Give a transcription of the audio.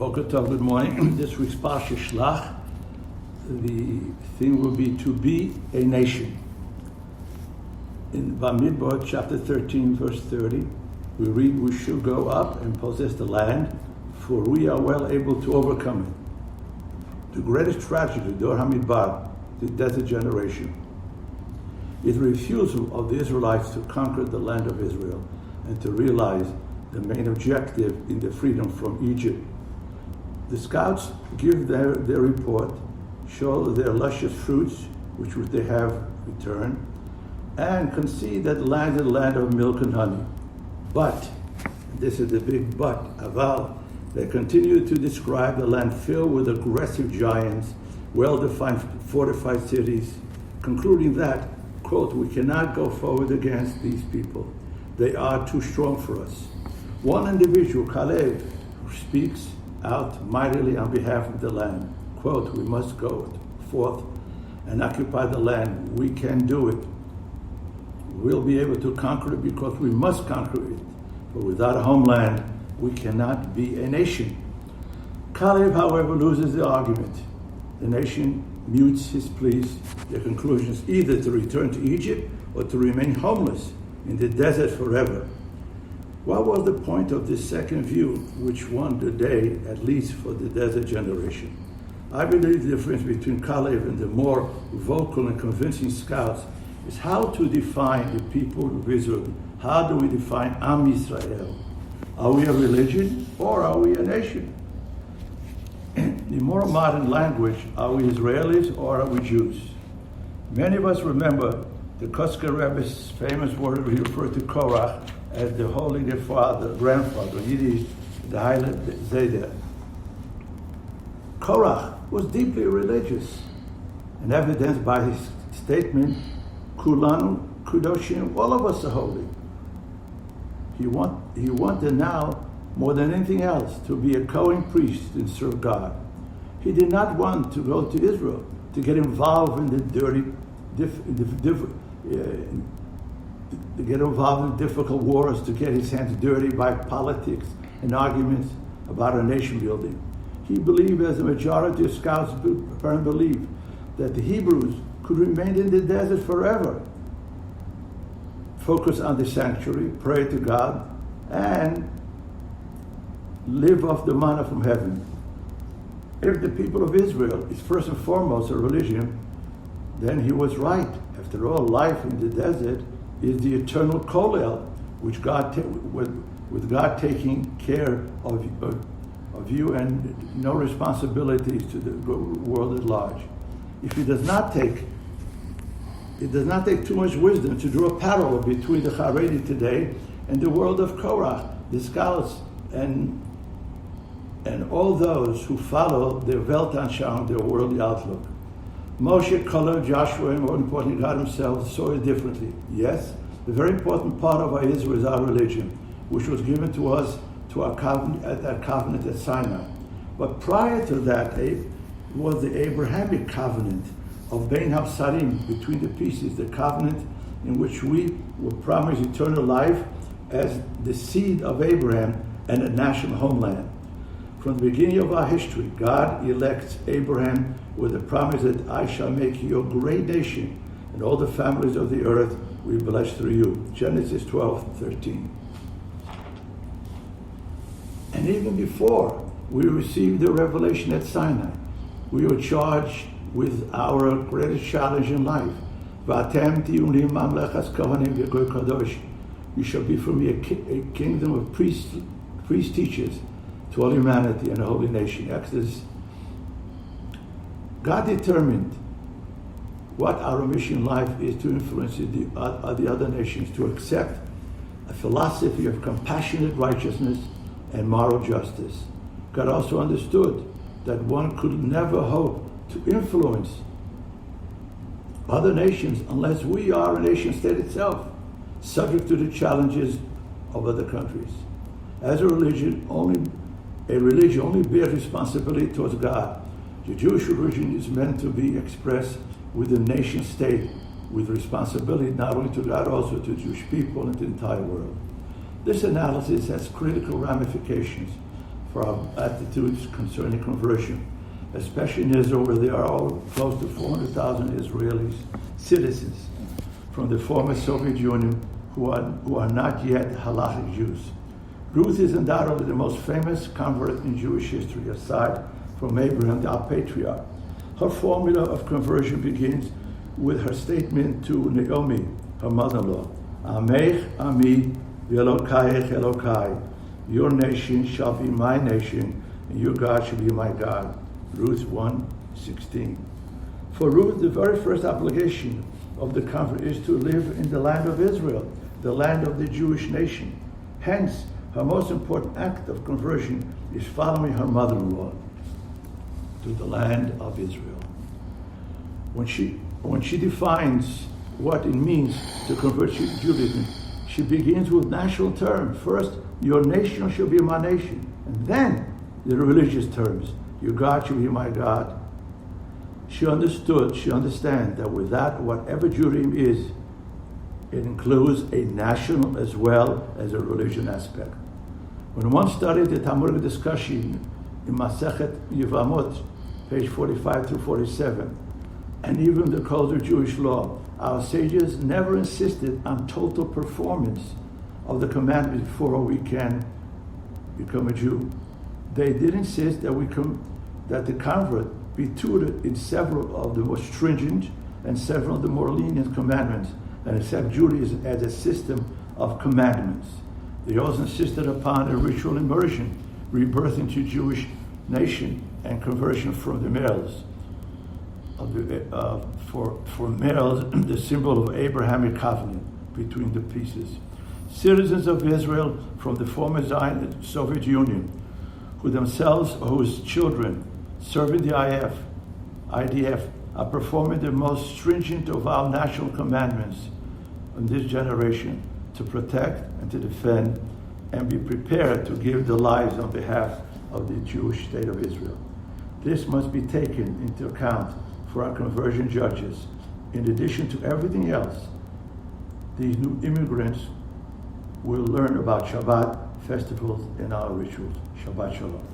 Boker Tov, good morning. This week's Parshat Shelach, the theme will be a nation. In Bamidbar, chapter 13, verse 30, we read, "We shall go up and possess the land, for we are well able to overcome it." The greatest tragedy, Dor Hamidbar, the desert generation, is the refusal of the Israelites to conquer the land of Israel and to realize the main objective in the freedom from Egypt. The scouts give their report, show their luscious fruits, which they have returned, and concede that the land is a land of milk and honey. But, and this is the big but, aval, they continue to describe the land filled with aggressive giants, well-defined fortified cities, concluding that, quote, "We cannot go forward against these people. They are too strong for us." One individual, Caleb, who speaks out mightily on behalf of the land, quote, "We must go forth and occupy the land. We can do it. We'll be able to conquer it because we must conquer it. But without a homeland, we cannot be a nation." Caleb, however, loses the argument. The nation mutes his pleas. Their conclusion is either to return to Egypt or to remain homeless in the desert forever. What was the point of this second view, which won the day, at least for the desert generation? I believe the difference between Caleb and the more vocal and convincing scouts is how to define the people of Israel. How do we define Am Yisrael? Are we a religion or are we a nation? In more modern language, are we Israelis or are we Jews? Many of us remember the Kosker Rebbe's famous word he referred to Korach as the holy grandfather, Yiddish, the Heilige Zeder. Korach was deeply religious, and evidenced by his statement, "Kulanu Kudoshim," all of us are holy. He wanted now, more than anything else, to be a Kohen priest and serve God. He did not want to go to Israel to get involved in the difficult wars, to get his hands dirty by politics and arguments about a nation building. He believed, as the majority of scouts apparently believe, that the Hebrews could remain in the desert forever, focus on the sanctuary, pray to God, and live off the manna from heaven. If the people of Israel is first and foremost a religion, then he was right. After all, life in the desert is the eternal kollel, which with God taking care of you and no responsibilities to the world at large. It does not take too much wisdom to draw a parallel between the Haredi today and the world of Korach, the scouts, and all those who follow their Weltanschauung, their worldly outlook. Moshe, Caleb, Joshua, and more importantly, God himself saw it differently. Yes, the very important part of our Israel is our religion, which was given to us to our covenant at Sinai. But prior to that, was the Abrahamic covenant of Bein HaBsarim, between the pieces, the covenant in which we were promised eternal life as the seed of Abraham and a national homeland. From the beginning of our history, God elects Abraham with the promise that I shall make you a great nation, and all the families of the earth will be blessed through you. Genesis 12:13. And even before we received the revelation at Sinai, we were charged with our greatest challenge in life. You shall be for me a kingdom of priests, teachers, to all humanity and a holy nation. Exodus. God determined what our mission in life is to influence the other nations, to accept a philosophy of compassionate righteousness and moral justice. God also understood that one could never hope to influence other nations unless we are a nation state itself, subject to the challenges of other countries. As a religion only bears responsibility towards God. The Jewish religion is meant to be expressed with the nation state, with responsibility not only to God, also to Jewish people and to the entire world. This analysis has critical ramifications for our attitudes concerning conversion, especially in Israel, where there are all close to 400,000 Israeli citizens from the former Soviet Union who are not yet halachic Jews. Ruth is undoubtedly the most famous convert in Jewish history, aside from Abraham, our patriarch. Her formula of conversion begins with her statement to Naomi, her mother-in-law, Amech Ami v'Elokayech Elokai, your nation shall be my nation, and your God shall be my God. Ruth 1:16. For Ruth, the very first obligation of the convert is to live in the land of Israel, the land of the Jewish nation. Hence, her most important act of conversion is following her mother-in-law to the land of Israel. When she defines what it means to convert to Judaism, she begins with national terms. First, your nation shall be my nation, and then the religious terms. Your God shall be my God. She understands that with that, whatever Judaism is, it includes a national as well as a religion aspect. When one studied the Talmudic discussion in Masechet Yevamot, page 45 through 47, and even the codes of Jewish law, our sages never insisted on total performance of the commandments before we can become a Jew. They did insist that the convert be tutored in several of the more stringent and several of the more lenient commandments, and accept Judaism as a system of commandments. They also insisted upon a ritual immersion, rebirth into Jewish nation, and conversion from the males. For males, the symbol of Abrahamic covenant between the pieces. Citizens of Israel from the former Soviet Union, who themselves or whose children serve in the IDF, are performing the most stringent of our national commandments in this generation to protect and to defend and be prepared to give their lives on behalf of the Jewish state of Israel. This must be taken into account for our conversion judges. In addition to everything else, these new immigrants will learn about Shabbat, festivals, and our rituals. Shabbat Shalom.